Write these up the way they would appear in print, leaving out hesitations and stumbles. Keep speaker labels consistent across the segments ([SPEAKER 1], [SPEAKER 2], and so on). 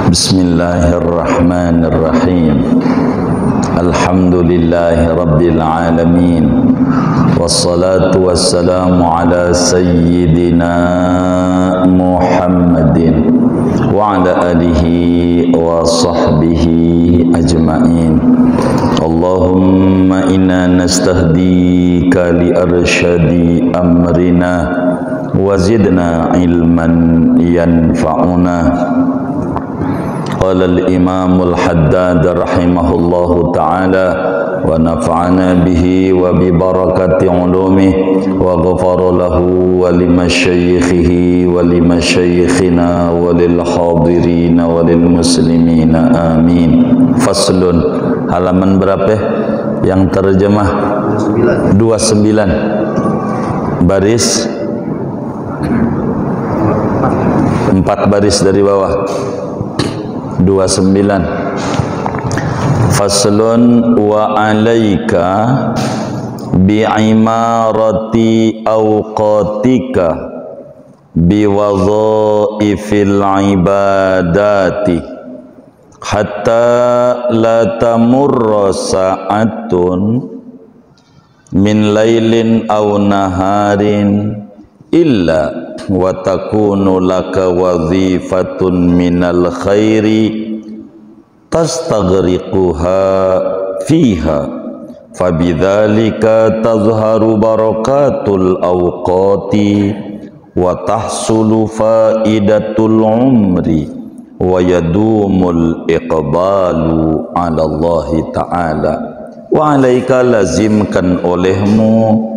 [SPEAKER 1] Bismillahirrahmanirrahim. Alhamdulillahi rabbil alamin. Wassalatu wassalamu ala sayyidina Muhammadin wa ala alihi wa sahbihi ajma'in. Allahumma inna nastahdika li arsyadi amrina wa zidna ilman yanfa'una. Qala al-imamul haddad rahimahullahu ta'ala wa nafa'ana bihi wa bi barakati ulumihi wa ghafara lahu wa limasyaikhihi wa limasyaikhina wa lil hadirina wa lil muslimina amin. Faslun, halaman berapa yang terjemah? 29 baris 4 baris dari bawah 29. Faslun wa alaika bi'imarati awqatika biwadhaifil ibadati hatta la tamurra sa'atun min lailin aw naharin illa wa takunu laka wazifatun minal khairi tastaghriquha fiha fabidzalika tazharu barakatul awqati wa tahsulu faidatul umri wa yadumul iqbalu ala Allah ta'ala. Wa alaika, lazimkan olehmu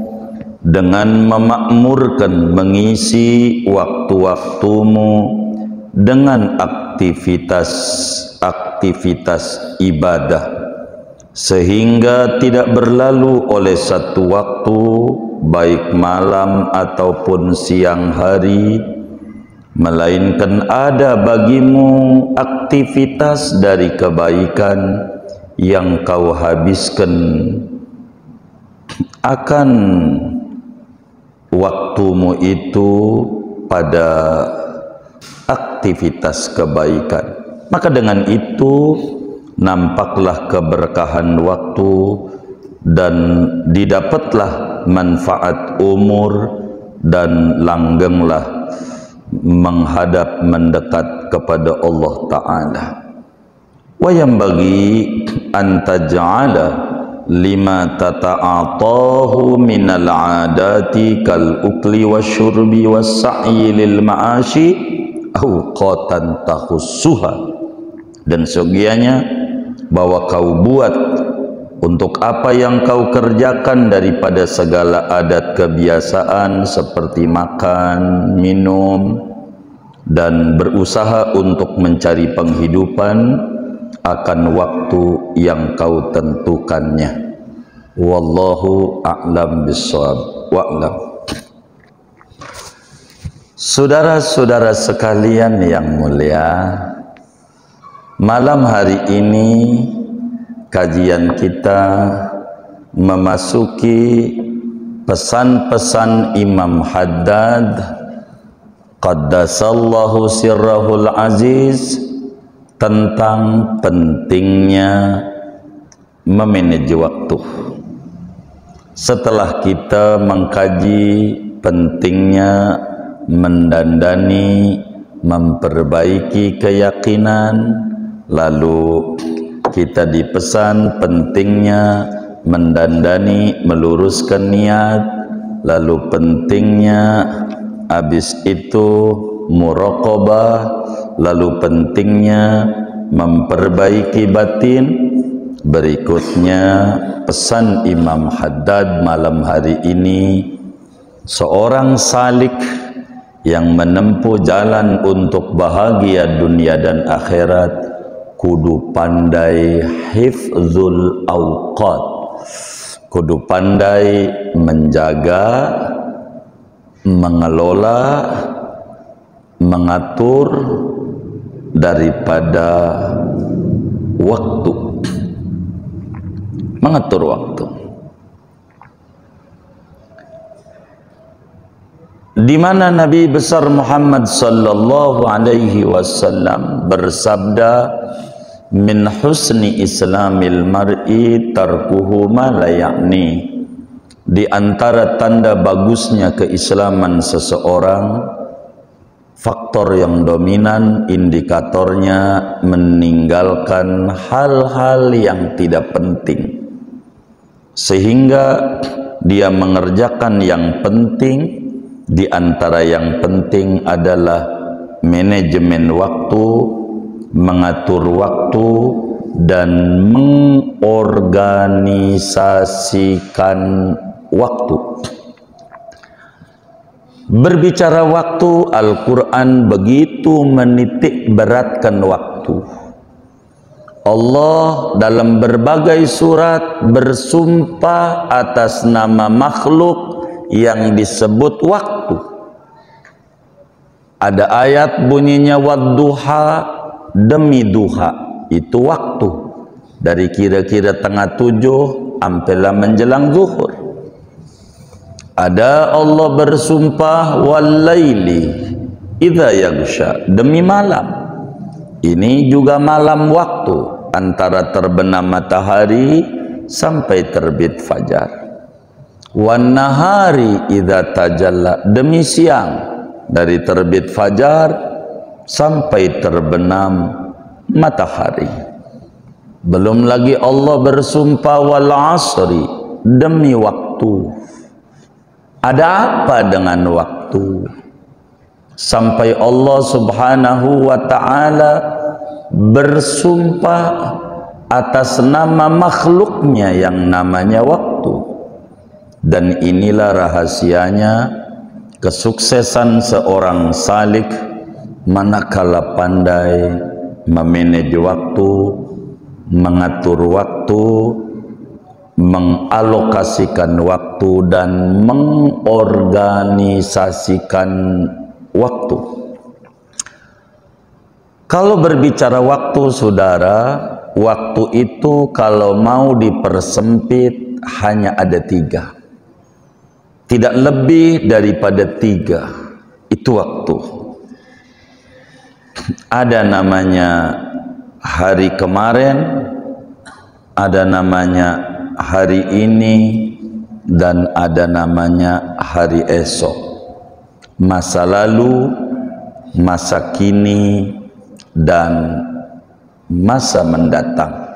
[SPEAKER 1] dengan memakmurkan, mengisi waktu-waktumu dengan aktivitas ibadah sehingga tidak berlalu oleh satu waktu baik malam ataupun siang hari melainkan ada bagimu aktivitas dari kebaikan yang kau habiskan akan waktumu itu pada aktivitas kebaikan. Maka dengan itu nampaklah keberkahan waktu dan didapatlah manfaat umur dan langgenglah menghadap mendekat kepada Allah Ta'ala. Wa yanbaghi an taj'ala lima tata'atahu minal adati kal ukli wasyurbi wassa'yi lil ma'ashi awqatan tahussuha, dan segianya bahwa kau buat untuk apa yang kau kerjakan daripada segala adat kebiasaan seperti makan, minum, dan berusaha untuk mencari penghidupan akan waktu yang kau tentukannya. Wallahu a'lam bishawab. Wa'lam. Saudara-saudara sekalian yang mulia, malam hari ini kajian kita memasuki pesan-pesan Imam Haddad qaddasallahu sirrahul aziz tentang pentingnya memanage waktu. Setelah kita mengkaji pentingnya mendandani, memperbaiki keyakinan, lalu kita dipesan pentingnya mendandani, meluruskan niat, lalu pentingnya habis itu muraqabah, lalu pentingnya memperbaiki batin. Berikutnya pesan Imam Haddad malam hari ini, seorang salik yang menempuh jalan untuk bahagia dunia dan akhirat kudu pandai hifzul awqat, kudu pandai menjaga, mengelola, mengatur daripada waktu, mengatur waktu. di mana Nabi besar Muhammad sallallahu alaihi wasallam bersabda, min husni islamil mar'i tarkuhu ma la ya'ni. Di antara tanda bagusnya keislaman seseorang, faktor yang dominan, indikatornya meninggalkan hal-hal yang tidak penting, sehingga dia mengerjakan yang penting. Di antara yang penting adalah manajemen waktu, mengatur waktu, dan mengorganisasikan waktu. Berbicara waktu, Al-Quran begitu menitik beratkan waktu. Allah dalam berbagai surat bersumpah atas nama makhluk yang disebut waktu. Ada ayat bunyinya wadduha, demi duha, itu waktu dari kira-kira tengah 7 sampailah menjelang zuhur. Ada Allah bersumpah walaili idza yaghsha, demi malam. Ini juga malam waktu antara terbenam matahari sampai terbit fajar. Wan nahari idza tajalla, demi siang dari terbit fajar sampai terbenam matahari. Belum lagi Allah bersumpah wal asri, demi waktu. Ada apa dengan waktu? Sampai Allah subhanahu wa ta'ala bersumpah atas nama makhluknya yang namanya waktu. Dan inilah rahasianya kesuksesan seorang salik, manakala pandai memanage waktu, mengatur waktu, mengalokasikan waktu, dan mengorganisasikan waktu. Kalau berbicara waktu, saudara, waktu itu kalau mau dipersempit hanya ada 3. Tidak lebih daripada 3. Itu waktu. Ada namanya hari kemarin, ada namanya hari ini, dan ada namanya hari esok. Masa lalu, masa kini, dan masa mendatang.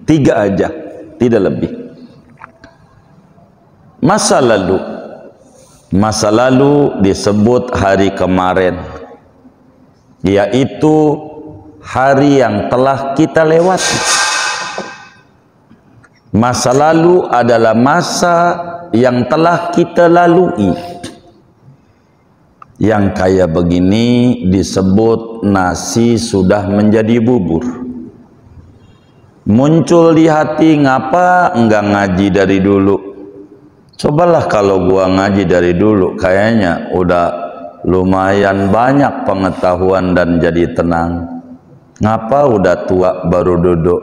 [SPEAKER 1] 3 aja, tidak lebih. Masa lalu disebut hari kemarin, yaitu hari yang telah kita lewati. Masa lalu adalah masa yang telah kita lalui. Yang kayak begini disebut nasi sudah menjadi bubur. Muncul di hati, ngapa enggak ngaji dari dulu? Cobalah kalau gua ngaji dari dulu, kayaknya udah lumayan banyak pengetahuan dan jadi tenang. Ngapa udah tua baru duduk?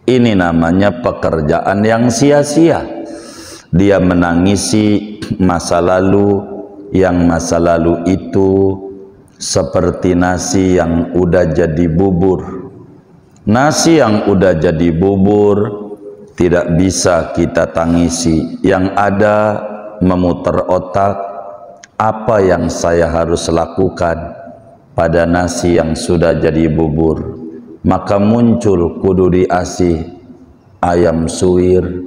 [SPEAKER 1] Ini namanya pekerjaan yang sia-sia. Dia menangisi masa lalu, yang masa lalu itu seperti nasi yang udah jadi bubur. Nasi yang udah jadi bubur tidak bisa kita tangisi. Yang ada memutar otak, apa yang saya harus lakukan pada nasi yang sudah jadi bubur. Maka muncul kudu diasih ayam suwir,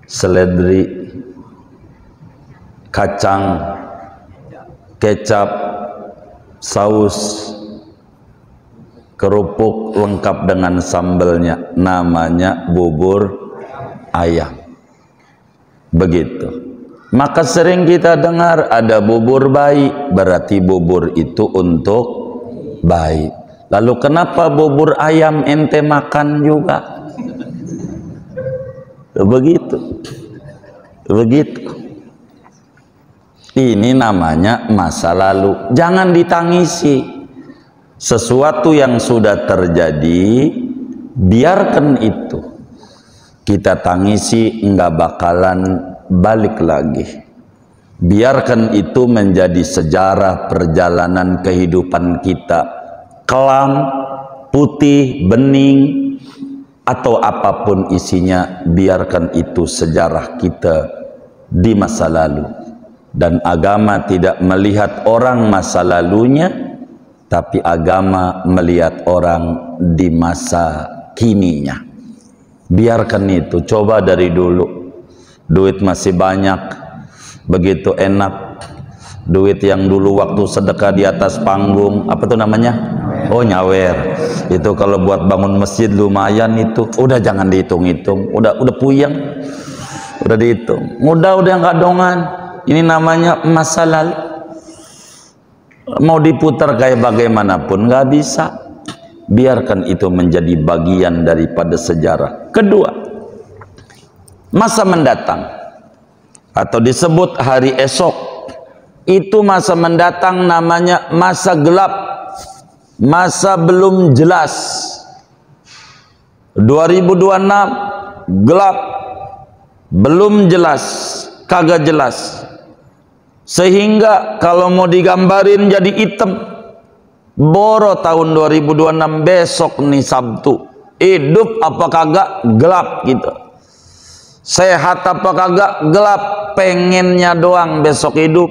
[SPEAKER 1] seledri, kacang, kecap, saus, kerupuk lengkap dengan sambalnya, namanya bubur ayam. Begitu. Maka sering kita dengar ada bubur bayi, berarti bubur itu untuk bayi. Lalu kenapa bubur ayam ente makan juga? Begitu. Begitu. Ini namanya masa lalu. Jangan ditangisi. Sesuatu yang sudah terjadi, biarkan itu. Kita tangisi, enggak bakalan balik lagi. Biarkan itu menjadi sejarah perjalanan kehidupan kita, kelam, putih, bening, atau apapun isinya, biarkan itu sejarah kita di masa lalu. Dan agama tidak melihat orang masa lalunya, tapi agama melihat orang di masa kininya. Biarkan itu, coba dari dulu. Duit masih banyak, begitu enak. Duit yang dulu waktu sedekah di atas panggung, apa tuh namanya? Oh, nyawer. Itu kalau buat bangun masjid lumayan itu. Udah jangan dihitung-hitung, udah puyeng. Udah dihitung. Udah nggak dongan. Ini namanya masa lalu. Mau diputar kayak bagaimanapun nggak bisa. Biarkan itu menjadi bagian daripada sejarah. Kedua, masa mendatang atau disebut hari esok, itu masa mendatang namanya masa gelap, masa belum jelas. 2026 gelap, belum jelas, kagak jelas, sehingga kalau mau digambarin jadi hitam. Boro tahun 2026 besok nih Sabtu, hidup apa kagak gelap gitu, sehat apa kagak gelap, pengennya doang besok hidup,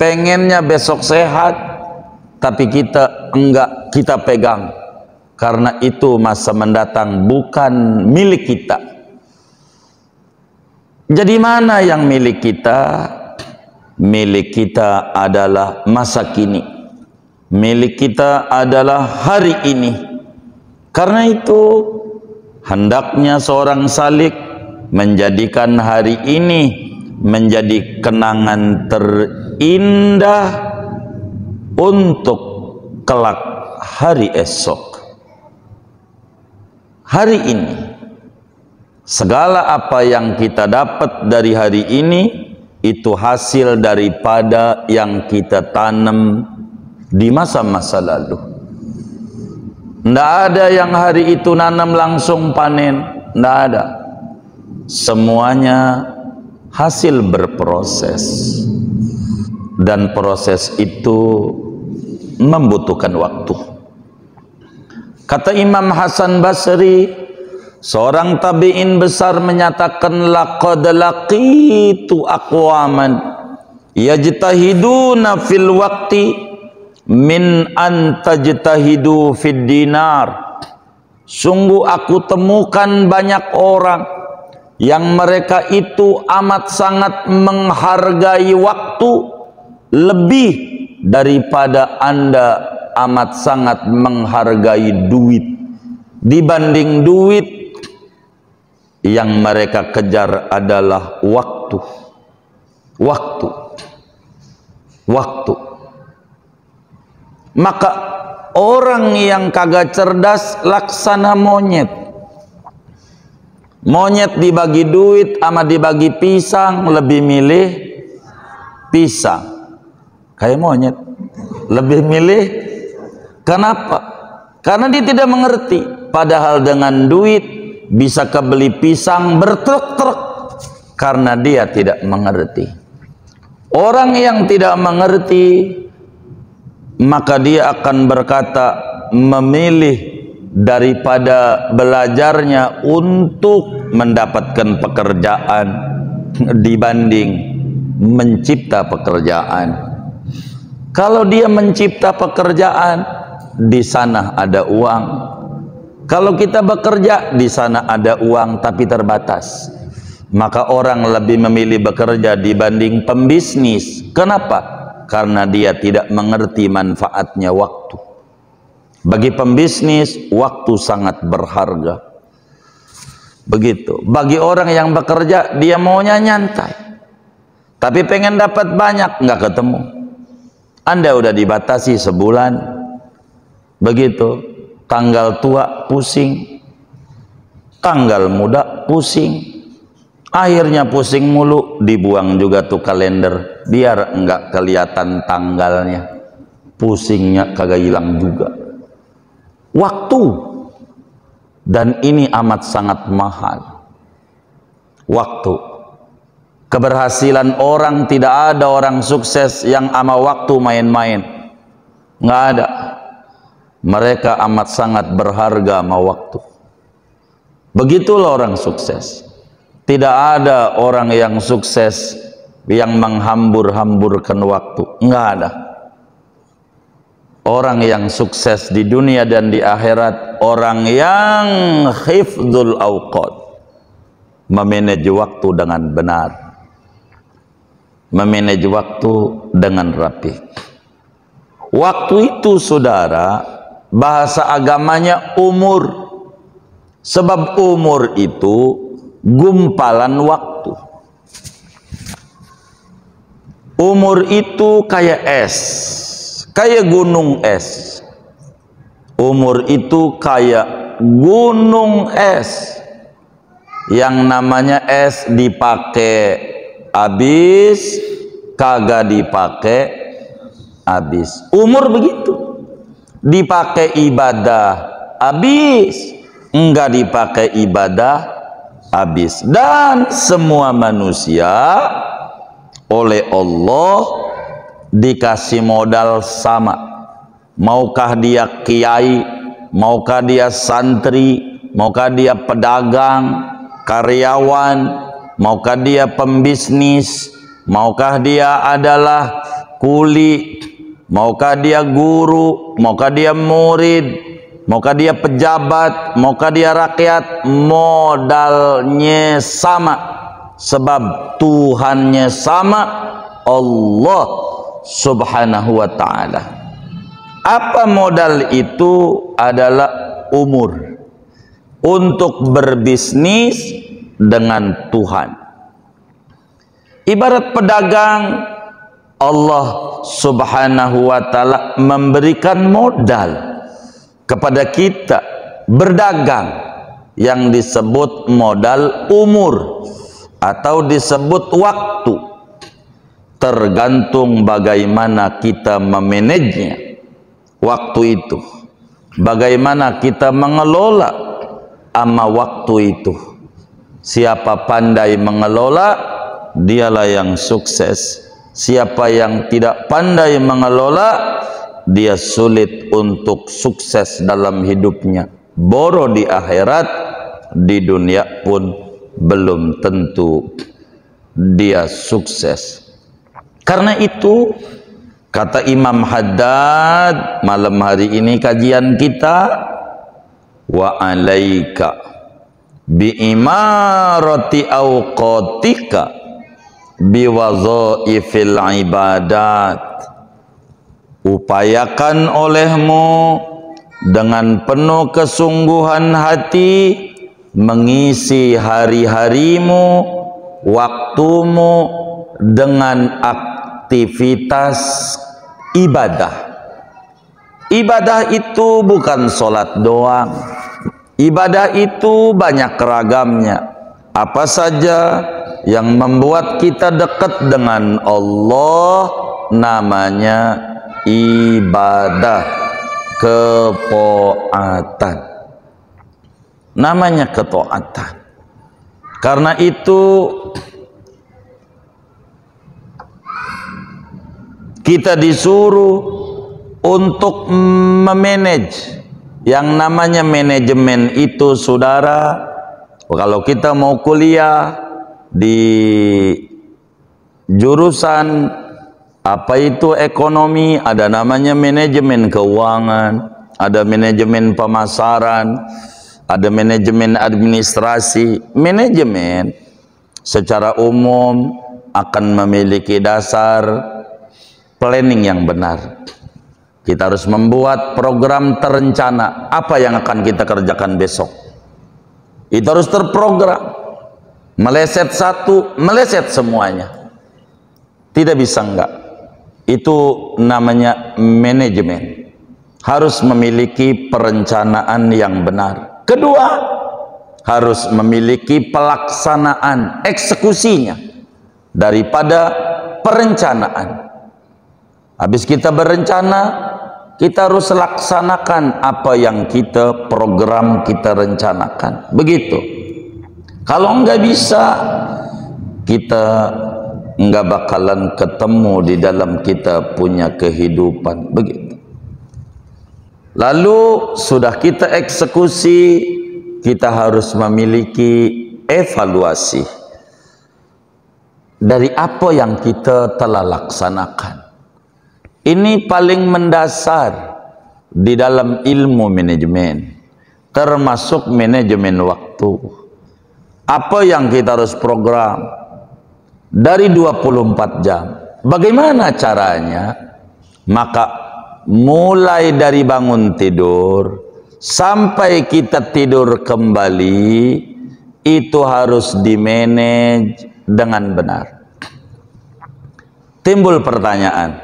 [SPEAKER 1] pengennya besok sehat, tapi kita enggak, kita pegang karena itu masa mendatang bukan milik kita. Jadi mana yang milik kita? Milik kita adalah masa kini. Milik kita adalah hari ini. Karena itu hendaknya seorang salik menjadikan hari ini menjadi kenangan terindah untuk kelak hari esok. Hari ini, segala apa yang kita dapat dari hari ini itu hasil daripada yang kita tanam di masa-masa lalu. Tidak ada yang hari itu nanam langsung panen, tidak ada. Semuanya hasil berproses, dan proses itu membutuhkan waktu. Kata Imam Hasan Basri, seorang tabi'in besar, menyatakan, laqad laqitu aqwaman yajtahiduna fil waqti min antajtahidu fid dinar. Sungguh aku temukan banyak orang yang mereka itu amat sangat menghargai waktu lebih daripada Anda amat sangat menghargai duit. Dibanding duit, yang mereka kejar adalah waktu. Maka orang yang kagak cerdas laksana monyet. Monyet dibagi duit sama dibagi pisang, lebih milih pisang. Kayak monyet, lebih milih. Kenapa? Karena dia tidak mengerti. Padahal dengan duit bisa kebeli pisang bertruk-truk, karena dia tidak mengerti. Orang yang tidak mengerti, maka dia akan berkata, memilih daripada belajarnya untuk mendapatkan pekerjaan dibanding mencipta pekerjaan. Kalau dia mencipta pekerjaan, di sana ada uang. Kalau kita bekerja, di sana ada uang tapi terbatas. Maka orang lebih memilih bekerja dibanding pembisnis. Kenapa? Karena dia tidak mengerti manfaatnya waktu. Bagi pembisnis, waktu sangat berharga. Begitu. Bagi orang yang bekerja, dia maunya nyantai, tapi pengen dapat banyak, nggak ketemu. Anda udah dibatasi sebulan, begitu. Tanggal tua pusing, tanggal muda pusing, akhirnya pusing mulu. Dibuang juga tuh kalender biar enggak kelihatan tanggalnya, pusingnya kagak hilang juga. Waktu, dan ini amat sangat mahal. Waktu Keberhasilan orang, tidak ada orang sukses yang ama waktu main-main. Nggak ada. Mereka amat sangat berharga sama waktu. Begitulah orang sukses. Tidak ada orang yang sukses yang menghambur-hamburkan waktu. Nggak ada. Orang yang sukses di dunia dan di akhirat, orang yang hifdzul awqat, memanage waktu dengan benar, memanage waktu dengan rapi. Waktu itu, saudara, bahasa agamanya umur. Sebab umur itu gumpalan waktu. Umur itu kayak es, kayak gunung es. Umur itu kayak gunung es. Yang namanya es dipakai habis, kagak dipakai habis. Umur begitu. Dipakai ibadah habis, enggak dipakai ibadah habis. Dan semua manusia oleh Allah dikasih modal sama. Maukah dia kiai, maukah dia santri, maukah dia pedagang, karyawan, maukah dia pembisnis, maukah dia adalah kuli, maukah dia guru, maukah dia murid, maukah dia pejabat, maukah dia rakyat, modalnya sama. Sebab Tuhannya sama, Allah subhanahu wa ta'ala. Apa modal itu? Adalah umur untuk berbisnis dengan Tuhan. Ibarat pedagang, Allah subhanahu wa ta'ala memberikan modal kepada kita berdagang yang disebut modal umur atau disebut waktu. Tergantung bagaimana kita memanagenya waktu itu, bagaimana kita mengelola ama waktu itu. Siapa pandai mengelola, dialah yang sukses. Siapa yang tidak pandai mengelola, dia sulit untuk sukses dalam hidupnya. Boro di akhirat, di dunia pun belum tentu dia sukses. Karena itu, kata Imam Haddad malam hari ini kajian kita, wa alaika bi imarati awqatika bi wadhaifil ibadat. Upayakan olehmu dengan penuh kesungguhan hati mengisi hari-harimu, waktumu dengan aktivitas ibadah. Ibadah itu bukan sholat doang. Ibadah itu banyak ragamnya. Apa saja yang membuat kita dekat dengan Allah namanya ibadah, ketaatan. Namanya ketaatan. Karena itu kita disuruh untuk memanage. Yang namanya manajemen itu, saudara, kalau kita mau kuliah di jurusan apa itu ekonomi, ada namanya manajemen keuangan, ada manajemen pemasaran, ada manajemen administrasi. Manajemen secara umum akan memiliki dasar planning yang benar. Kita harus membuat program terencana apa yang akan kita kerjakan besok. Itu harus terprogram. Meleset satu, meleset semuanya. Tidak bisa enggak. Itu namanya manajemen. Harus memiliki perencanaan yang benar. Kedua, harus memiliki pelaksanaan, eksekusinya daripada perencanaan. Habis kita berencana, kita harus laksanakan apa yang kita program, kita rencanakan. Begitu. Kalau enggak bisa, kita nggak bakalan ketemu di dalam kita punya kehidupan. Begitu. Lalu sudah kita eksekusi, kita harus memiliki evaluasi dari apa yang kita telah laksanakan. Ini paling mendasar di dalam ilmu manajemen, termasuk manajemen waktu. Apa yang kita harus program dari 24 jam. Bagaimana caranya? Maka mulai dari bangun tidur sampai kita tidur kembali, itu harus dimanage dengan benar. Timbul pertanyaan,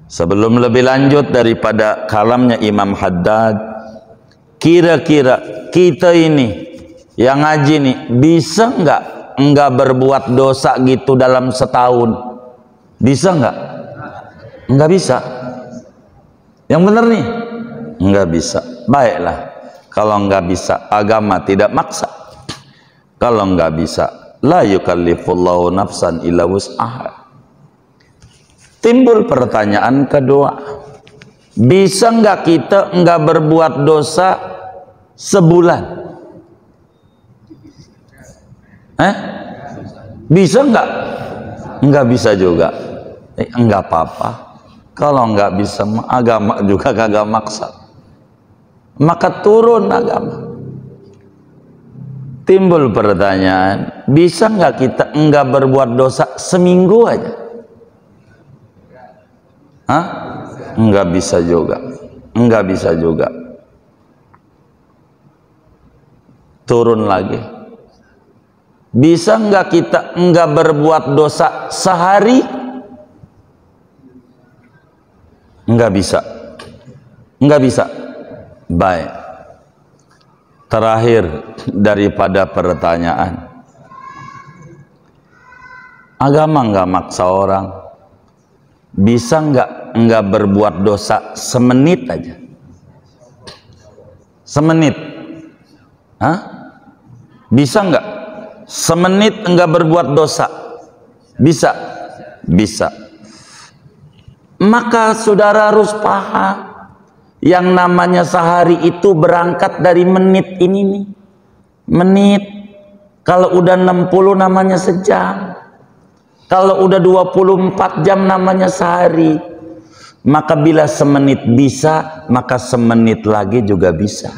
[SPEAKER 1] sebelum lebih lanjut daripada kalamnya Imam Haddad, kira-kira kita ini yang ngaji nih bisa enggak berbuat dosa gitu dalam setahun? Bisa enggak? Enggak bisa. Yang benar nih, enggak bisa. Baiklah, kalau enggak bisa, agama tidak maksa. Kalau enggak bisa, la yukallifullahu nafsan illa wus'aha. Timbul pertanyaan kedua, bisa enggak kita enggak berbuat dosa sebulan? Bisa enggak? Enggak bisa juga. Enggak apa-apa. Kalau enggak bisa, agama juga kagak maksa. Maka turun agama. Timbul pertanyaan, bisa enggak kita enggak berbuat dosa seminggu aja? Enggak bisa juga. Enggak bisa juga. Turun lagi. Bisa enggak kita enggak berbuat dosa sehari? Enggak bisa. Enggak bisa. Baik. Terakhir daripada pertanyaan, agama enggak maksa orang. Bisa enggak berbuat dosa semenit aja? Semenit? Bisa enggak? Semenit enggak berbuat dosa? Bisa? Bisa. Maka saudara harus paham, yang namanya sehari itu berangkat dari menit ini nih. Menit. Kalau udah 60 namanya sejam. Kalau udah 24 jam namanya sehari. Maka bila semenit bisa, maka semenit lagi juga bisa.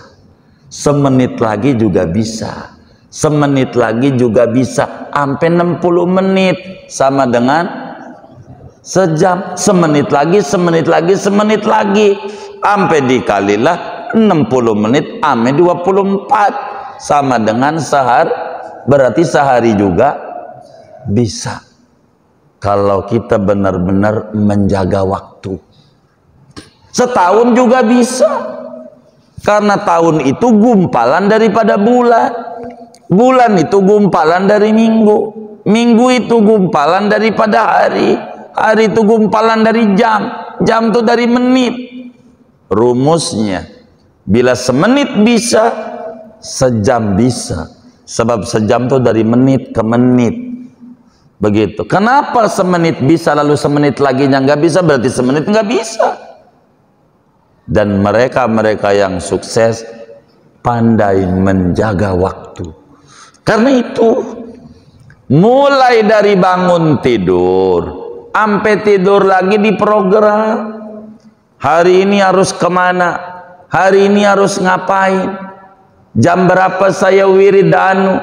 [SPEAKER 1] Semenit lagi juga bisa. Semenit lagi juga bisa. Sampai 60 menit sama dengan sejam. Semenit lagi, semenit lagi, semenit lagi. Sampai dikalilah 60 menit sampai 24 sama dengan sehari. Berarti sehari juga bisa. Kalau kita benar-benar menjaga waktu. Setahun juga bisa. Karena tahun itu gumpalan daripada bulan. Bulan itu gumpalan dari minggu. Minggu itu gumpalan daripada hari. Hari itu gumpalan dari jam. Jam itu dari menit. Rumusnya, bila semenit bisa, sejam bisa. Sebab sejam itu dari menit ke menit. Begitu. Kenapa semenit bisa lalu semenit lagi yang nggak bisa? Berarti semenit nggak bisa. Dan mereka-mereka yang sukses pandai menjaga waktu. Karena itu, mulai dari bangun tidur sampai tidur lagi diprogram. Hari ini harus kemana? Hari ini harus ngapain? Jam berapa saya wiridanu?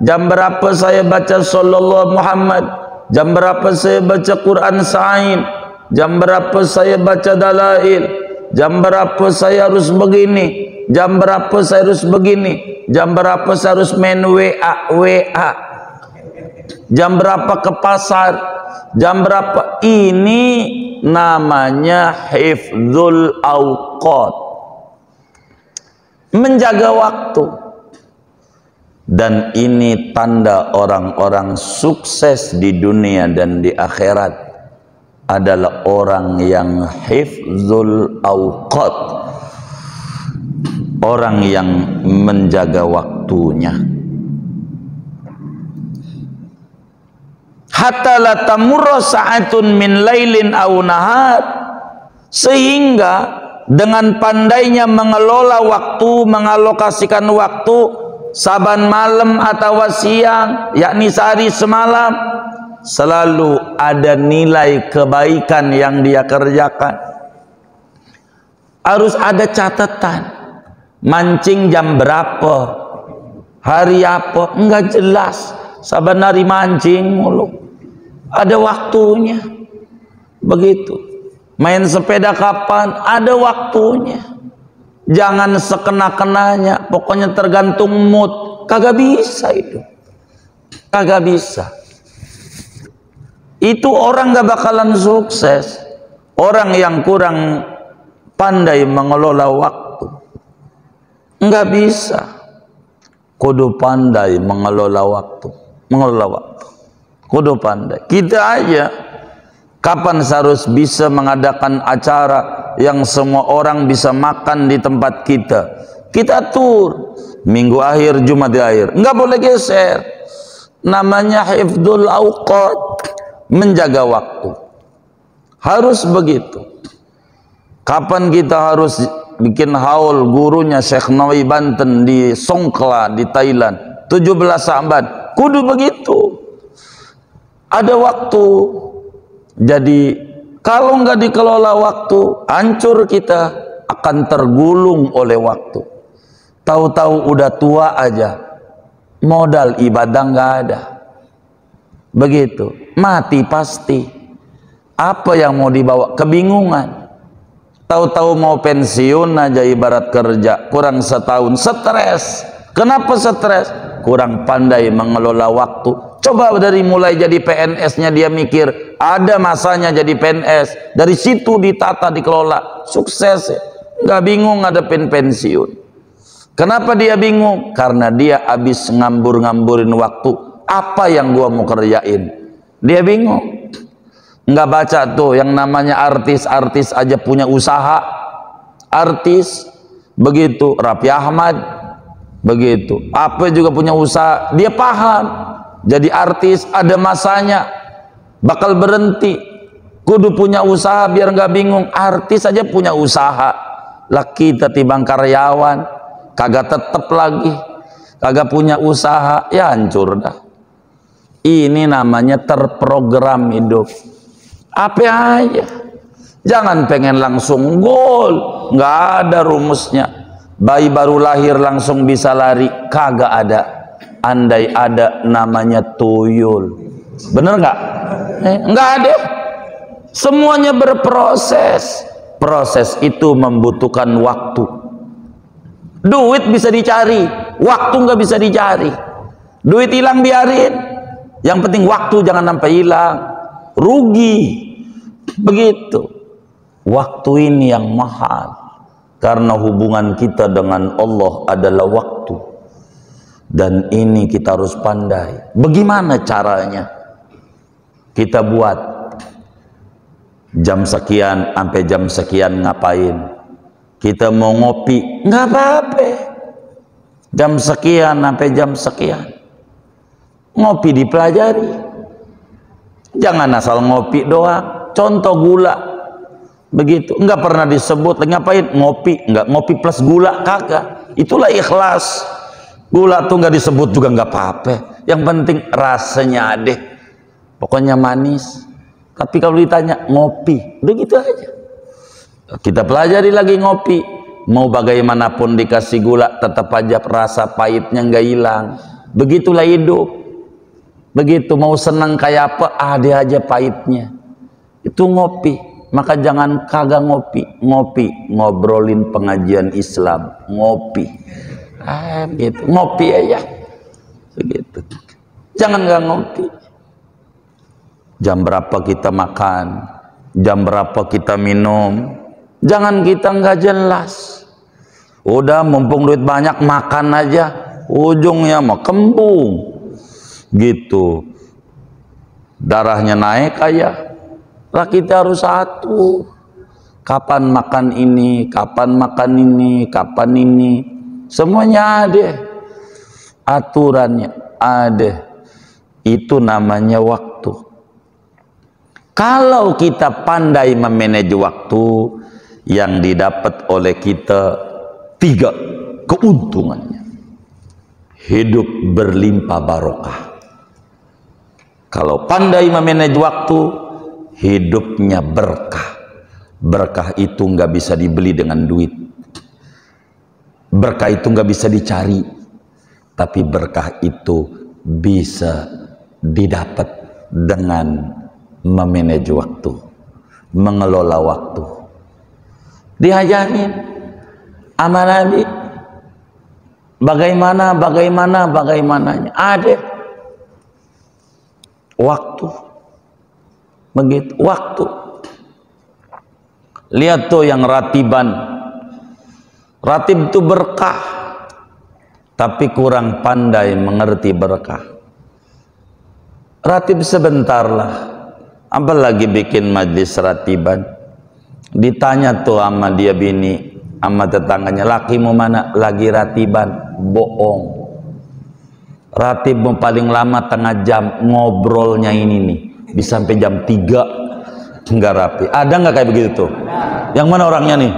[SPEAKER 1] Jam berapa saya baca sallallahu Muhammad? Jam berapa saya baca Quran Sa'in? Jam berapa saya baca dalail? Jam berapa saya harus begini? Jam berapa saya harus begini? Jam berapa saya harus main WA? Jam berapa ke pasar? Jam berapa? Ini namanya hifdzul awqat, menjaga waktu. Dan ini tanda orang-orang sukses di dunia dan di akhirat adalah orang yang hifdzul awqat, orang yang menjaga waktunya. hatta la tamurra sa'atun min lailin aw nahar, sehingga dengan pandainya mengelola waktu, mengalokasikan waktu, saban malam atau siang, yakni sehari semalam, selalu ada nilai kebaikan yang dia kerjakan. Harus ada catatan, mancing jam berapa, hari apa, enggak jelas. Saban hari mancing mulu, ada waktunya. Begitu. Main sepeda kapan, ada waktunya. Jangan sekena-kenanya, pokoknya tergantung mood. Kagak bisa itu, kagak bisa. Itu orang gak bakalan sukses, orang yang kurang pandai mengelola waktu. Nggak bisa. Kudu pandai mengelola waktu, kudu pandai. Kita aja kapan seharus bisa mengadakan acara yang semua orang bisa makan di tempat kita. Kita atur minggu akhir, Jumat akhir, nggak boleh geser. Namanya hifdzul awqat, menjaga waktu. Harus begitu. Kapan kita harus bikin haul, gurunya Syekh Nawawi Banten di Songkhla di Thailand 17 Sa'ban, kudu begitu. Ada waktu. Jadi kalau nggak dikelola waktu, hancur kita, akan tergulung oleh waktu. Tahu-tahu udah tua aja, modal ibadah nggak ada. Begitu, mati pasti. Apa yang mau dibawa? Kebingungan. Tahu-tahu mau pensiun aja ibarat kerja, kurang setahun, stres. Kenapa stres? Kurang pandai mengelola waktu. Coba dari mulai jadi PNS-nya dia mikir, ada masanya jadi PNS. Dari situ ditata, dikelola, sukses. Nggak bingung ngadepin pensiun. Kenapa dia bingung? Karena dia habis ngambur-ngamburin waktu. Apa yang gua mau kerjain? Dia bingung. Nggak baca tuh yang namanya artis-artis aja punya usaha. Artis begitu, Raffi Ahmad begitu, apa juga punya usaha. Dia paham jadi artis ada masanya, bakal berhenti. Kudu punya usaha biar nggak bingung. Artis aja punya usaha, lah kita timbang karyawan kagak tetep lagi, kagak punya usaha, ya hancur dah. Ini namanya terprogram hidup. Apa aja, jangan pengen langsung gol, nggak ada rumusnya. Bayi baru lahir langsung bisa lari, kagak ada. Andai ada, namanya tuyul. Bener nggak? Nggak ada. Semuanya berproses. Proses itu membutuhkan waktu. Duit bisa dicari, waktu nggak bisa dicari. Duit hilang biarin, yang penting waktu jangan sampai hilang, rugi. Begitu. Waktu ini yang mahal, karena hubungan kita dengan Allah adalah waktu. Dan ini kita harus pandai. Bagaimana caranya? Kita buat jam sekian sampai jam sekian ngapain? Kita mau ngopi, nggak apa-apa. Jam sekian sampai jam sekian. Ngopi dipelajari. Jangan asal ngopi doang. Contoh gula. Begitu. Nggak pernah disebut. Ngapain? Ngopi. Nggak ngopi plus gula, kagak. Itulah ikhlas. Gula tuh nggak disebut juga nggak apa-apa. Yang penting rasanya deh. Pokoknya manis. Tapi kalau ditanya ngopi, udah gitu aja. Kita pelajari lagi ngopi. Mau bagaimanapun dikasih gula, tetap aja rasa pahitnya nggak hilang. Begitulah hidup. Begitu mau senang kayak apa, ada aja pahitnya. Itu ngopi. Maka jangan kagak ngopi. Ngopi, ngobrolin pengajian Islam. Ngopi. Gitu. Ngopi aja. Begitu. Jangan nggak ngopi. Jam berapa kita makan, jam berapa kita minum, jangan kita nggak jelas. Udah mumpung duit banyak makan aja, ujungnya mah kembung gitu, darahnya naik aja. Lah kita harus atur kapan makan ini, kapan makan ini, kapan ini, semuanya ada aturannya, ada. Itu namanya waktu. Kalau kita pandai memanage waktu, yang didapat oleh kita 3 keuntungannya. Hidup berlimpah barokah. Kalau pandai memanage waktu, hidupnya berkah. Berkah itu nggak bisa dibeli dengan duit. Berkah itu nggak bisa dicari. Tapi berkah itu bisa didapat dengan memanage waktu, mengelola waktu. Diajarin sama Nabi bagaimananya. Ada waktu, begitu waktu. Lihat tuh yang ratiban. Ratib itu berkah, tapi kurang pandai mengerti berkah. Ratib sebentar lah, apalagi bikin majlis ratiban. Ditanya tuh sama dia bini, sama tetangganya, lakimu mana? Lagi ratiban. Bohong. Ratibmu paling lama setengah jam, ngobrolnya ini nih bisa sampai jam 3 nggak rapi. Ada nggak kayak begitu tuh? Yang mana orangnya nih?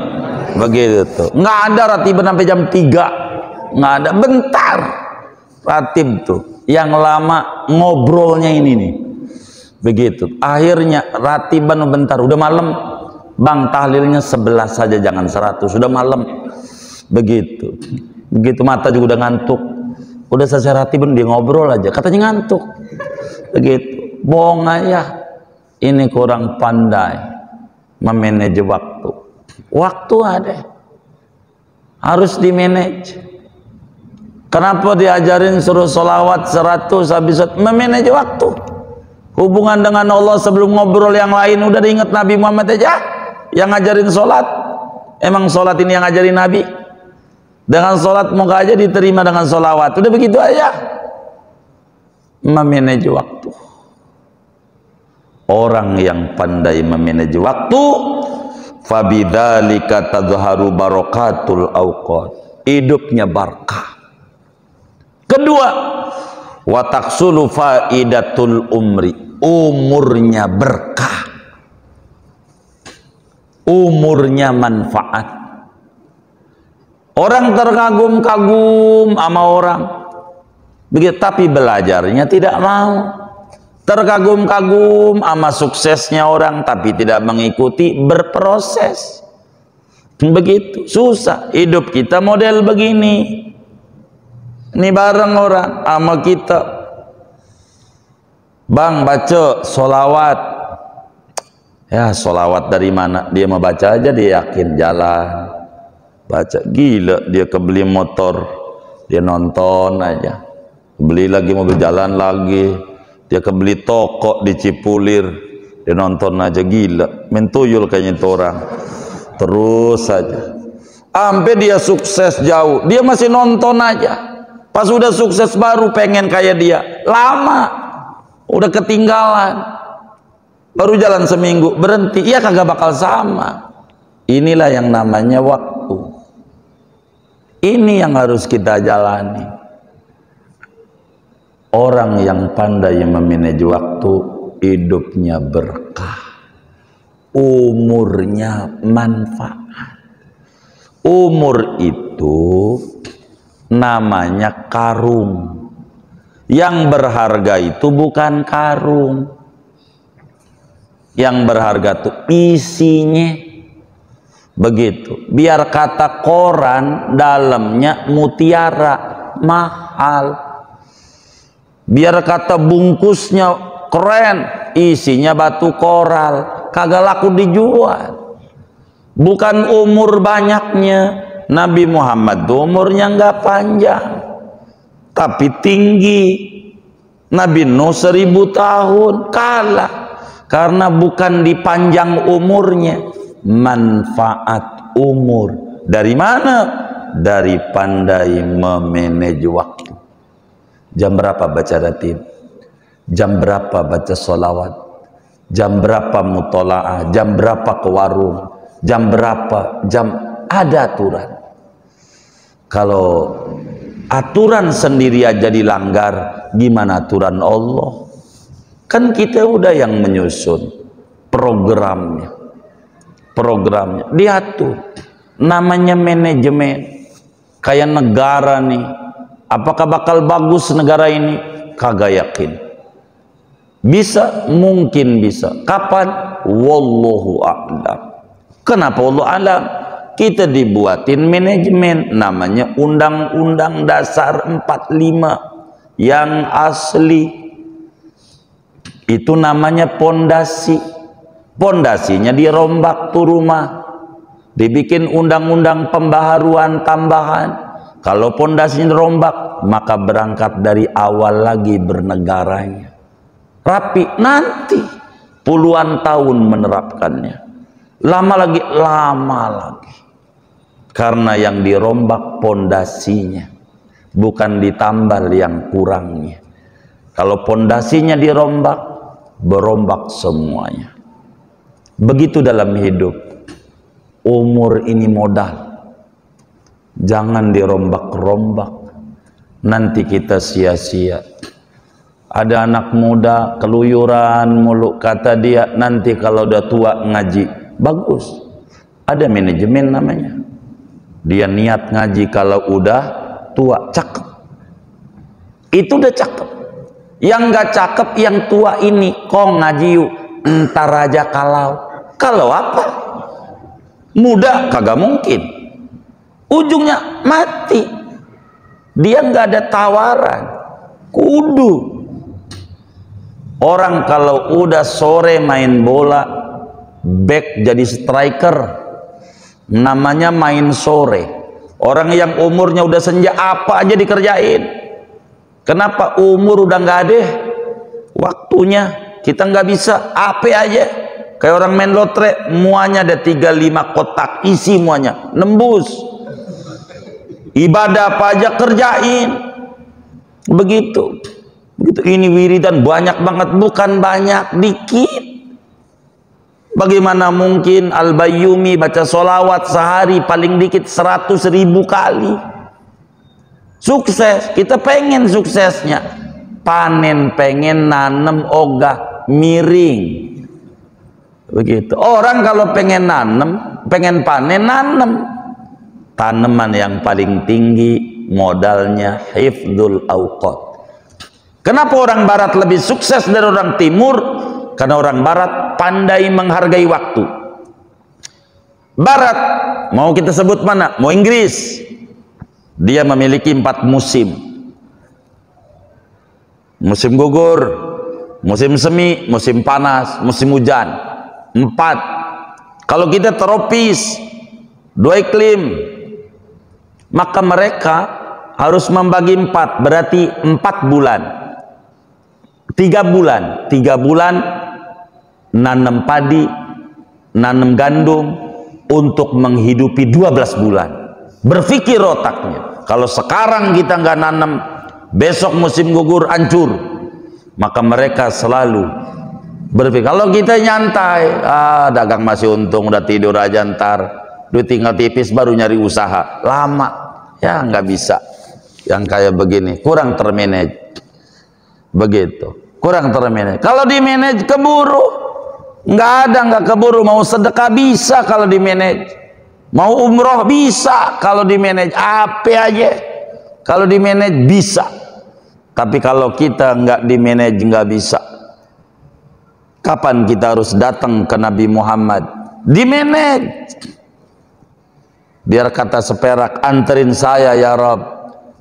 [SPEAKER 1] Begitu tuh. Nggak ada ratiban sampai jam 3, nggak ada. Bentar ratib tuh yang lama ngobrolnya ini nih. Begitu. Akhirnya ratiban bentar, udah malam. Bang, tahlilnya 11 saja, jangan 100. Sudah malam. Begitu. Begitu mata juga udah ngantuk. Udah selesai ratiban dia ngobrol aja, katanya ngantuk. Begitu. Bohong aja. Ini kurang pandai memanage waktu. Waktu ada, harus dimanage. Kenapa diajarin suruh sholawat 100 habis memanage waktu? Hubungan dengan Allah sebelum ngobrol yang lain udah diingat Nabi Muhammad aja yang ngajarin sholat. Emang sholat ini yang ngajarin Nabi? Dengan sholat moga aja diterima dengan sholawat. Udah begitu aja. Memanage waktu. Orang yang pandai memanage waktu, fabidzalika tadhharu barakatul awqat. Hidupnya berkah. Kedua, wa taksulu faidatul umri. Umurnya berkah. Umurnya manfaat. Orang terkagum-kagum sama orang. Begitu, tapi belajarnya tidak mau. Terkagum-kagum sama suksesnya orang, tapi tidak mengikuti berproses. Begitu, susah. Hidup kita model begini. Ini bareng orang sama kita. Bang, baca sholawat. Ya, sholawat dari mana? Dia mau baca aja, dia yakin jalan. Baca, gila, dia kebeli motor. Dia nonton aja. Beli lagi mobil, jalan lagi. Dia kebeli toko di Cipulir, dia nonton aja, gila, mentuyul kayaknya itu orang. Terus saja sampai dia sukses jauh, dia masih nonton aja. Pas udah sukses baru pengen kayak dia, lama udah ketinggalan, baru jalan seminggu berhenti, ya kagak bakal sama. Inilah yang namanya waktu. Ini yang harus kita jalani. Orang yang pandai memanage waktu, hidupnya berkah, umurnya manfaat. Umur itu namanya karung. Yang berharga itu bukan karung. Yang berharga itu isinya. Begitu. Biar kata koran dalamnya mutiara, mahal. Biar kata bungkusnya keren, isinya batu koral, kagak laku dijual. Bukan umur banyaknya. Nabi Muhammad umurnya nggak panjang, tapi tinggi. Nabi Nuh 1000 tahun kalah, karena bukan dipanjang umurnya, manfaat umur. Dari mana? Dari pandai memanage waktu. Jam berapa baca ratib? Jam berapa baca sholawat? Jam berapa mutola'ah? Jam berapa ke warung? Jam berapa? Ada aturan. Kalau aturan sendiri aja dilanggar, gimana aturan Allah? Kan kita udah yang menyusun. programnya. Diatur, namanya manajemen. Kayak negara nih, apakah bakal bagus negara ini? Kagak yakin. Bisa, mungkin bisa. Kapan? Wallahu a'lam. Kenapa wallahu a'lam? Kita dibuatin manajemen, namanya Undang-Undang Dasar 45 yang asli. Itu namanya pondasi. Pondasinya dirombak tuh rumah, dibikin undang-undang pembaharuan tambahan. Kalau pondasinya dirombak, maka berangkat dari awal lagi bernegaranya. Rapi, nanti puluhan tahun menerapkannya. Lama lagi. Karena yang dirombak pondasinya, bukan ditambal yang kurangnya. Kalau pondasinya dirombak, berombak semuanya. Begitu dalam hidup. Umur ini modal, jangan dirombak-rombak, nanti kita sia-sia. Ada anak muda keluyuran mulu, kata dia nanti kalau udah tua ngaji. Bagus, ada manajemen namanya. Dia niat ngaji kalau udah tua. Cakep, itu udah cakep. Yang gak cakep yang tua ini, kong ngaji yuk, entar aja kalau apa? Muda kagak mungkin, ujungnya mati. Dia nggak ada tawaran. Kudu orang kalau udah sore main bola, back jadi striker, namanya main sore. Orang yang umurnya udah senja apa aja dikerjain. Kenapa? Umur udah nggak ada waktunya. Kita nggak bisa apa aja. Kayak orang main lotre, muanya ada 35 kotak, isi muanya, nembus. Ibadah apa aja kerjain. Begitu. Ini wiridan banyak banget, bukan banyak, dikit. Bagaimana mungkin Al-Bayyumi baca sholawat sehari paling dikit 100.000 kali. Sukses, kita pengen suksesnya. Panen pengen, nanem ogah, miring. Begitu. Orang kalau pengen nanem, pengen panen, nanem. Tanaman yang paling tinggi modalnya hifdzul awqat. Kenapa orang barat lebih sukses dari orang timur? Karena orang barat pandai menghargai waktu. Barat, mau kita sebut mana? Mau Inggris. Dia memiliki 4 musim. Musim gugur, musim semi, musim panas, musim hujan. 4. Kalau kita tropis, 2 iklim, maka mereka harus membagi 4, berarti 4 bulan. 3 bulan, 3 bulan nanam padi, nanam gandum untuk menghidupi 12 bulan. Berpikir otaknya, kalau sekarang kita nggak nanam, besok musim gugur hancur. Maka mereka selalu berpikir, kalau kita nyantai, dagang masih untung, udah tidur aja ntar, duit tinggal tipis baru nyari usaha, lama, ya nggak bisa. Yang kayak begini kurang termanage, begitu, kurang termanage. Kalau di manage keburu, nggak keburu. Mau sedekah bisa kalau di manage, mau umroh bisa kalau di manage, apa aja kalau di manage bisa. Tapi kalau kita nggak di manage nggak bisa. Kapan kita harus datang ke Nabi Muhammad? Di manage. Biar kata seperak, anterin saya ya Rabb,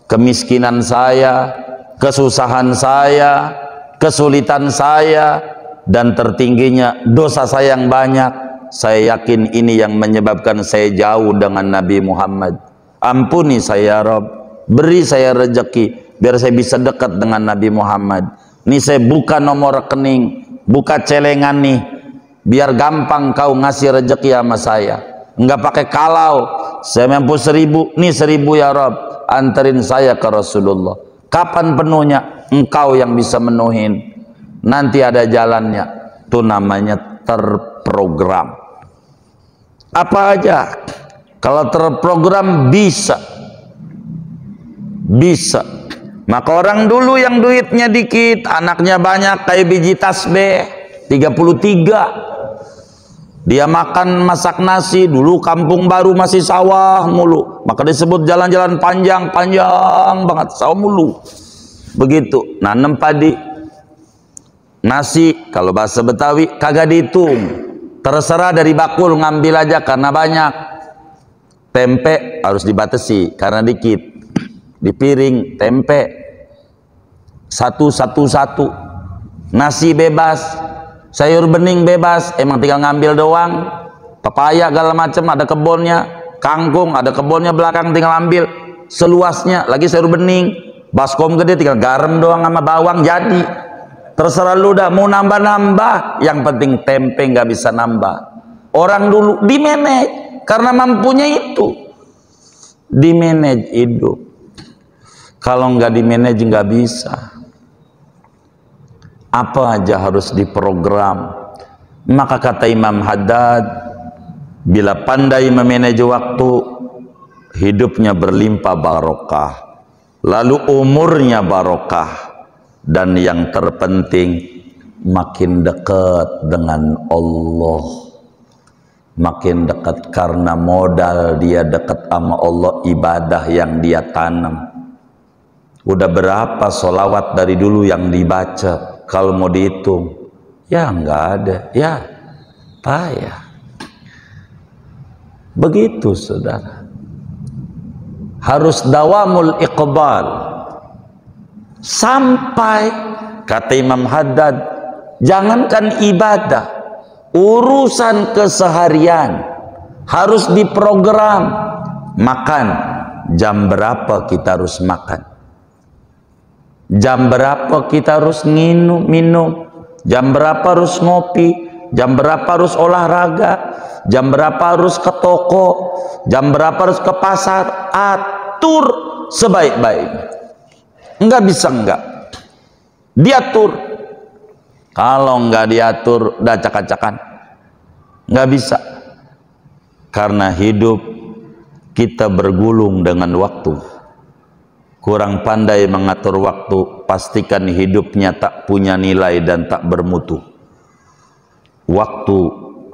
[SPEAKER 1] kemiskinan saya, kesusahan saya, kesulitan saya, dan tertingginya dosa saya yang banyak. Saya yakin ini yang menyebabkan saya jauh dengan Nabi Muhammad. Ampuni saya ya Rabb, beri saya rezeki biar saya bisa dekat dengan Nabi Muhammad. Ini saya buka nomor rekening, buka celengan nih, biar gampang kau ngasih rezeki sama saya. Enggak pakai kalau, saya mampu 1000, nih 1000 ya Rabb, anterin saya ke Rasulullah. Kapan penuhnya? Engkau yang bisa menuhin. Nanti ada jalannya. Itu namanya terprogram. Apa aja kalau terprogram bisa. Maka orang dulu yang duitnya dikit, anaknya banyak kayak biji tasbih 33, Dia makan masak nasi, dulu kampung baru masih sawah mulu, maka disebut jalan-jalan panjang banget, sawah mulu. Begitu, nanem padi, nasi kalau bahasa Betawi kagak dihitung, terserah dari bakul ngambil aja karena banyak. Tempe harus dibatasi karena dikit, di piring tempe satu. Nasi bebas, sayur bening bebas, emang tinggal ngambil doang. Pepaya segala macam ada kebunnya, kangkung ada kebunnya belakang, tinggal ambil seluasnya. Lagi sayur bening, baskom gede tinggal garam doang sama bawang jadi. Terserah lu dah mau nambah-nambah, yang penting tempe nggak bisa nambah. Orang dulu di manage karena mampunya itu, di manage hidup. Kalau nggak di manage nggak bisa. Apa aja harus diprogram. Maka kata Imam Haddad, bila pandai memanage waktu, hidupnya berlimpah barokah, lalu umurnya barokah, dan yang terpenting makin dekat dengan Allah. Makin dekat karena modal dia dekat sama Allah, ibadah yang dia tanam. Udah berapa sholawat dari dulu yang dibaca? Kalau mau dihitung, ya nggak ada, ya payah. Begitu saudara. Harus dawamul iqbal. Sampai, kata Imam Haddad, jangankan ibadah, urusan keseharian harus diprogram. Makan, jam berapa kita harus makan, jam berapa kita harus minum, jam berapa harus ngopi, jam berapa harus olahraga, jam berapa harus ke toko, jam berapa harus ke pasar. Atur sebaik-baiknya. Enggak bisa enggak diatur. Kalau enggak diatur udah acak-acakan, enggak bisa. Karena hidup kita bergulung dengan waktu. Kurang pandai mengatur waktu, pastikan hidupnya tak punya nilai dan tak bermutu. Waktu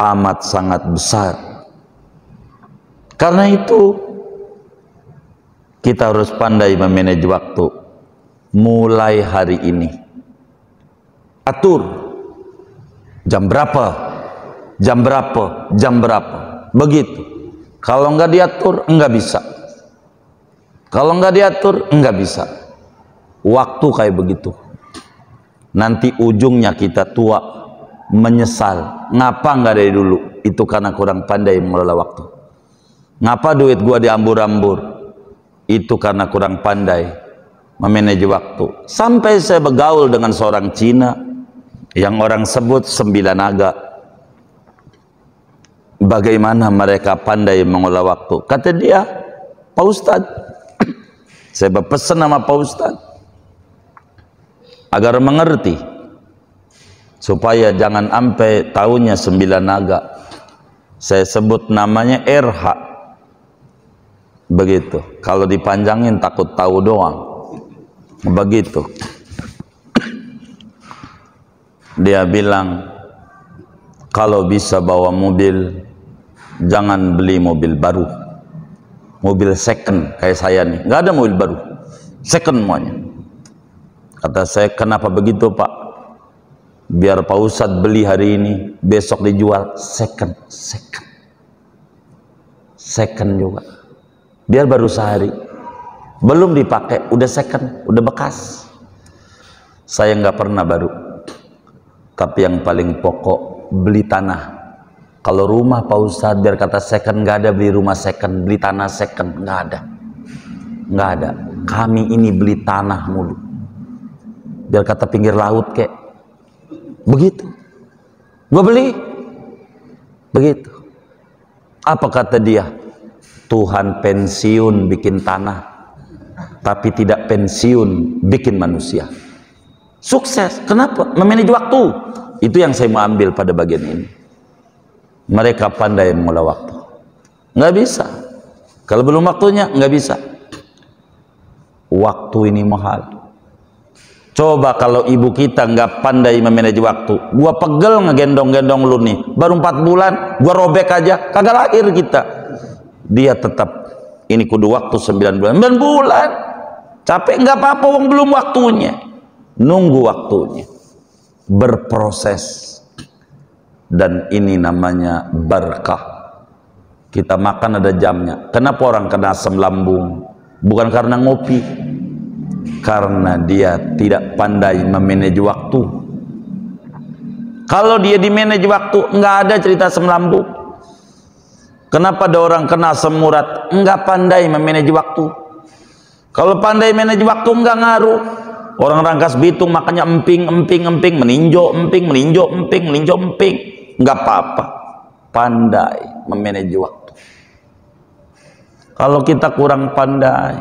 [SPEAKER 1] amat sangat besar. Karena itu kita harus pandai memanage waktu. Mulai hari ini atur jam berapa, jam berapa, jam berapa, begitu. Kalau enggak diatur enggak bisa. Kalau enggak diatur enggak bisa. Waktu kayak begitu, nanti ujungnya kita tua menyesal. Ngapa enggak dari dulu? Itu karena kurang pandai mengelola waktu. Ngapa duit gua diambur-ambur? Itu karena kurang pandai memanage waktu. Sampai saya bergaul dengan seorang Cina yang orang sebut 9 naga. Bagaimana mereka pandai mengelola waktu? Kata dia, Pak Ustadz, saya berpesan sama Pak Ustadz agar mengerti, supaya jangan sampai tahunya 9 naga. Saya sebut namanya RH. Begitu. Kalau dipanjangin takut tahu doang. Begitu. Dia bilang, kalau bisa bawa mobil, jangan beli mobil baru, mobil second kayak saya nih. Nggak ada mobil baru, second semuanya. Kata saya, kenapa begitu Pak? Biar Pak Ustadz beli hari ini, besok dijual second juga. Biar baru sehari, belum dipakai, udah second, udah bekas. Saya nggak pernah baru. Tapi yang paling pokok, beli tanah. Kalau rumah Pak Ustadz, biar kata second, nggak ada beli rumah second, beli tanah second, nggak ada. Nggak ada. Kami ini beli tanah mulu. Biar kata pinggir laut kek. Begitu. Gua beli. Begitu. Apa kata dia? Tuhan pensiun bikin tanah, tapi tidak pensiun bikin manusia. Sukses. Kenapa? Memanage waktu. Itu yang saya mau ambil pada bagian ini. Mereka pandai mengelola waktu. Nggak bisa. Kalau belum waktunya, nggak bisa. Waktu ini mahal. Coba kalau ibu kita nggak pandai memanage waktu, gua pegel ngegendong-gendong lu nih, baru 4 bulan, gua robek aja, kagak lahir kita. Dia tetap, ini kudu waktu 9 bulan, 9 bulan, capek nggak apa-apa, wong belum waktunya, nunggu waktunya, berproses, dan ini namanya berkah. Kita makan ada jamnya. Kenapa orang kena asam lambung? Bukan karena ngopi, karena dia tidak pandai memanage waktu. Kalau dia di manage waktu, nggak ada cerita asam lambung. Kenapa ada orang kena asam urat? Nggak pandai memanage waktu. Kalau pandai manage waktu nggak ngaruh. Orang Rangkas Bitung makanya emping, meninjau, emping, nggak apa-apa. Pandai memanage waktu. Kalau kita kurang pandai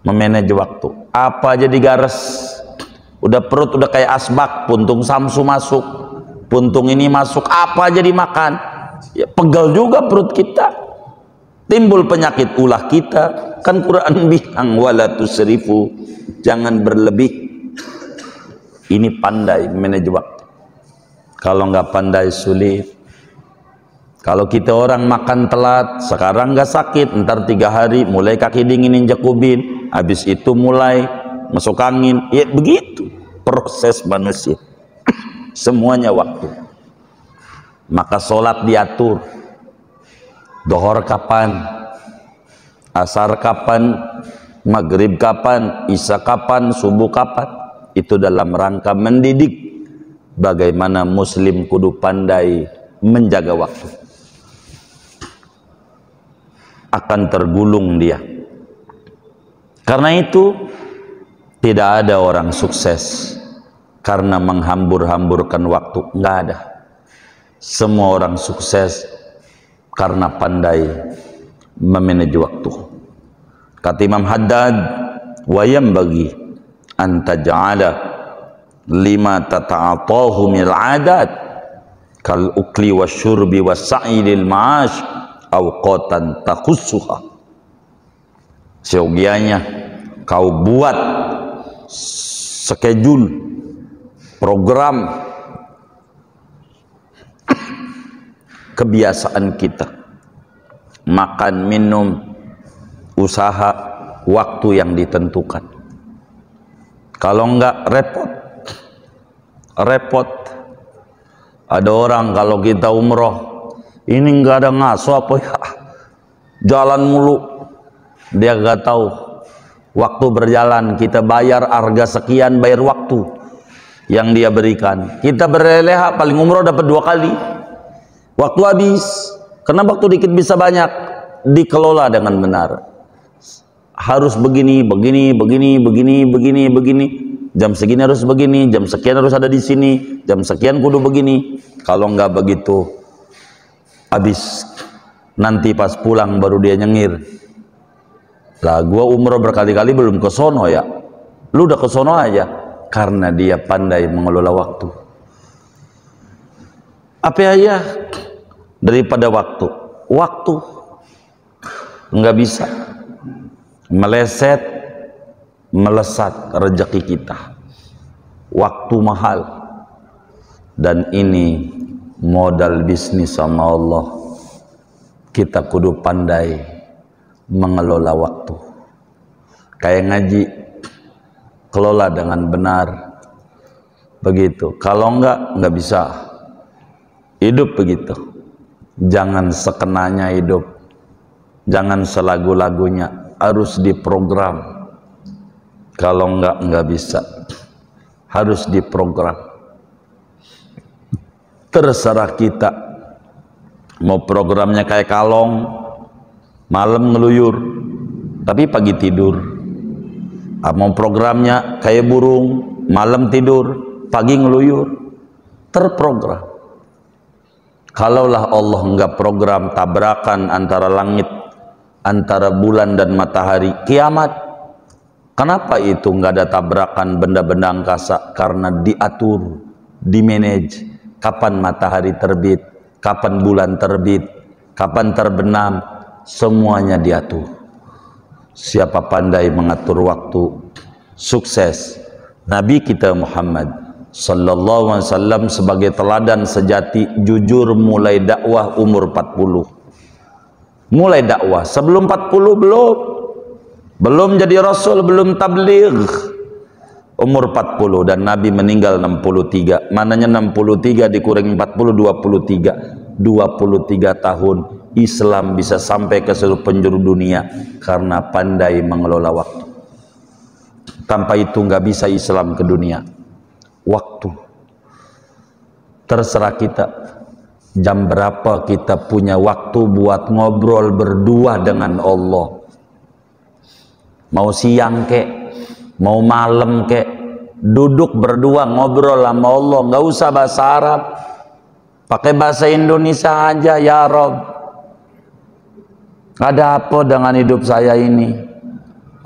[SPEAKER 1] memanage waktu, apa aja digares, udah perut udah kayak asbak, puntung samsu masuk, puntung ini masuk, apa aja dimakan, ya pegel juga perut kita, timbul penyakit ulah kita. Kan Quran bilang wala tusrifu, jangan berlebih. Ini pandai manage waktu. Kalau nggak pandai sulit. Kalau kita orang makan telat, sekarang nggak sakit, ntar 3 hari mulai kaki dingin injak ubin, habis itu mulai masuk angin, ya begitu proses manusia. Semuanya waktu. Maka sholat diatur, dohor kapan, asar kapan, maghrib kapan, isya kapan, subuh kapan. Itu dalam rangka mendidik bagaimana muslim kudu pandai menjaga waktu. Akan tergulung dia. Karena itu tidak ada orang sukses karena menghambur-hamburkan waktu, nggak ada. Semua orang sukses karena pandai memanage waktu. Kata Imam Haddad, wa yanbaghi an taj'ala lima tata'atahu min al-'adat kal ukli wasyurbi was-sa'i lil ma'ash awqatan takhussuha. Seyogianya kau buat schedule, program kebiasaan kita, makan, minum, usaha, waktu yang ditentukan. Kalau enggak repot. Ada orang kalau kita umroh, ini nggak ada ngaso apa ya, jalan mulu, dia nggak tahu waktu berjalan. Kita bayar harga sekian, bayar waktu yang dia berikan. Kita berleha paling umroh dapat 2 kali, waktu habis. Karena waktu dikit bisa banyak, dikelola dengan benar. Harus begini, jam segini harus begini, jam sekian harus ada di sini, jam sekian kudu begini. Kalau nggak begitu habis, nanti pas pulang baru dia nyengir, lah gua umroh berkali-kali belum ke sono ya. Lu udah ke sono aja. Karena dia pandai mengelola waktu. Apa aja daripada waktu nggak bisa meleset melesat rezeki kita. Waktu mahal, dan ini modal bisnis sama Allah. Kita kudu pandai mengelola waktu. Kayak ngaji, kelola dengan benar. Begitu. Kalau nggak bisa hidup begitu. Jangan sekenanya hidup, jangan selagu-lagunya, harus diprogram. Kalau nggak bisa, harus diprogram. Terserah kita mau programnya kayak kalong, malam ngeluyur tapi pagi tidur. Mau programnya kayak burung, malam tidur pagi ngeluyur. Terprogram. Kalaulah Allah enggak program tabrakan antara langit, antara bulan dan matahari, kiamat. Kenapa itu enggak ada tabrakan benda-benda angkasa? Karena diatur, dimanage. Kapan matahari terbit, kapan bulan terbit, kapan terbenam, semuanya diatur. Siapa pandai mengatur waktu, sukses Nabi kita Muhammad sallallahu alaihi wasallam sebagai teladan sejati, jujur mulai dakwah umur 40. Mulai dakwah sebelum 40 belum jadi rasul, belum tabligh. Umur 40 dan Nabi meninggal 63. Mananya 63 dikurangi 40, 23. 23 tahun Islam bisa sampai ke seluruh penjuru dunia karena pandai mengelola waktu. Tanpa itu nggak bisa Islam ke dunia. Waktu. Terserah kita. Jam berapa kita punya waktu buat ngobrol berdua dengan Allah. Mau siang kek, mau malam kek, duduk berdua ngobrol sama Allah. Nggak usah bahasa Arab. Pakai bahasa Indonesia aja, ya Rob. Ada apa dengan hidup saya ini?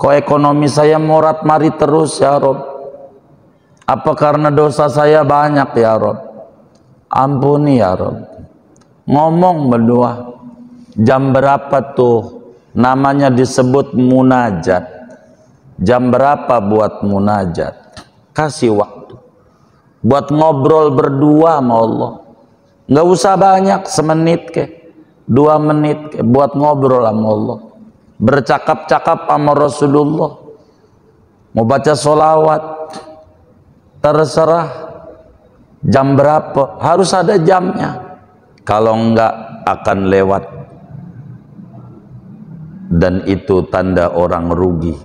[SPEAKER 1] Kok ekonomi saya morat mari terus, ya Rob? Apa karena dosa saya banyak, ya Rob? Ampuni, ya Rob. Ngomong berdua. Jam berapa tuh? Namanya disebut munajat. Jam berapa buat munajat? Kasih waktu. Buat ngobrol berdua sama Allah. Nggak usah banyak, semenit ke, 2 menit ke, buat ngobrol sama Allah. Bercakap-cakap sama Rasulullah. Mau baca sholawat. Terserah. Jam berapa? Harus ada jamnya. Kalau enggak akan lewat. Dan itu tanda orang rugi.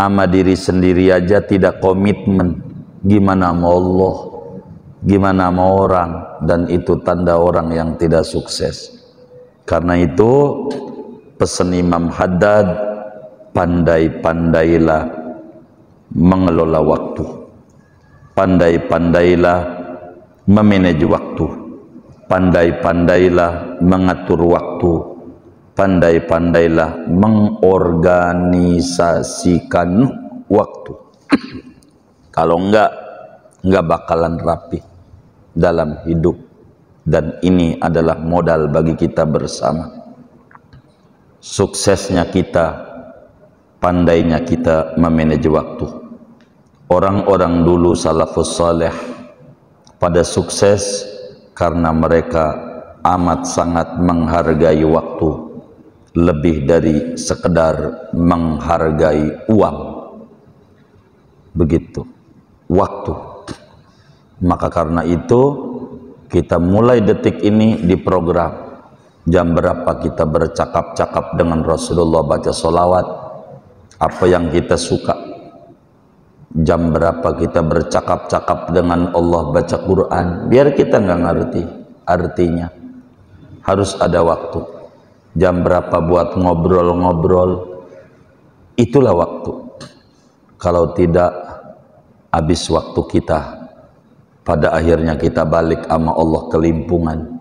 [SPEAKER 1] Ama diri sendiri aja tidak komitmen. Gimana mau Allah? Gimana mau orang? Dan itu tanda orang yang tidak sukses. Karena itu pesan Imam Haddad, pandai-pandailah mengelola waktu. Pandai-pandailah memanage waktu. Pandai-pandailah mengatur waktu. Pandai-pandailah mengorganisasikan waktu. Kalau enggak bakalan rapi dalam hidup. Dan ini adalah modal bagi kita bersama. Suksesnya kita, pandainya kita memanage waktu. Orang-orang dulu salafus saleh pada sukses karena mereka amat sangat menghargai waktu, lebih dari sekedar menghargai uang. Begitu waktu. Maka karena itu kita mulai detik ini diprogram jam berapa kita bercakap-cakap dengan Rasulullah, baca sholawat apa yang kita suka. Jam berapa kita bercakap-cakap dengan Allah, baca Quran, biar kita nggak ngerti artinya. Harus ada waktu. Jam berapa buat ngobrol-ngobrol, itulah waktu. Kalau tidak, habis waktu kita. Pada akhirnya kita balik sama Allah kelimpungan.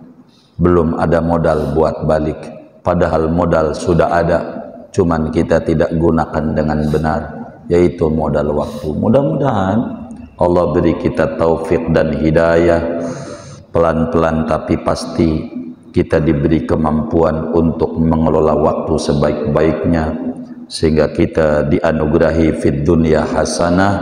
[SPEAKER 1] Belum ada modal buat balik. Padahal modal sudah ada, cuman kita tidak gunakan dengan benar, yaitu modal waktu. Mudah-mudahan Allah beri kita taufik dan hidayah. Pelan-pelan tapi pasti kita diberi kemampuan untuk mengelola waktu sebaik-baiknya, sehingga kita dianugerahi fid dunya hasanah,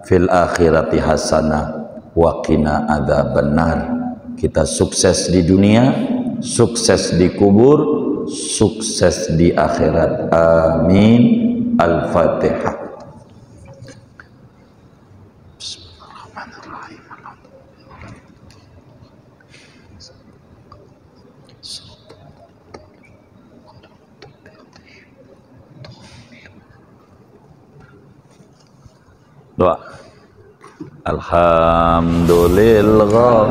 [SPEAKER 1] fil akhirati hasanah, wa qina adzabannar. Kita sukses di dunia, sukses di kubur, sukses di akhirat. Amin. Al-Fatihah. Doa. Alhamdulillah.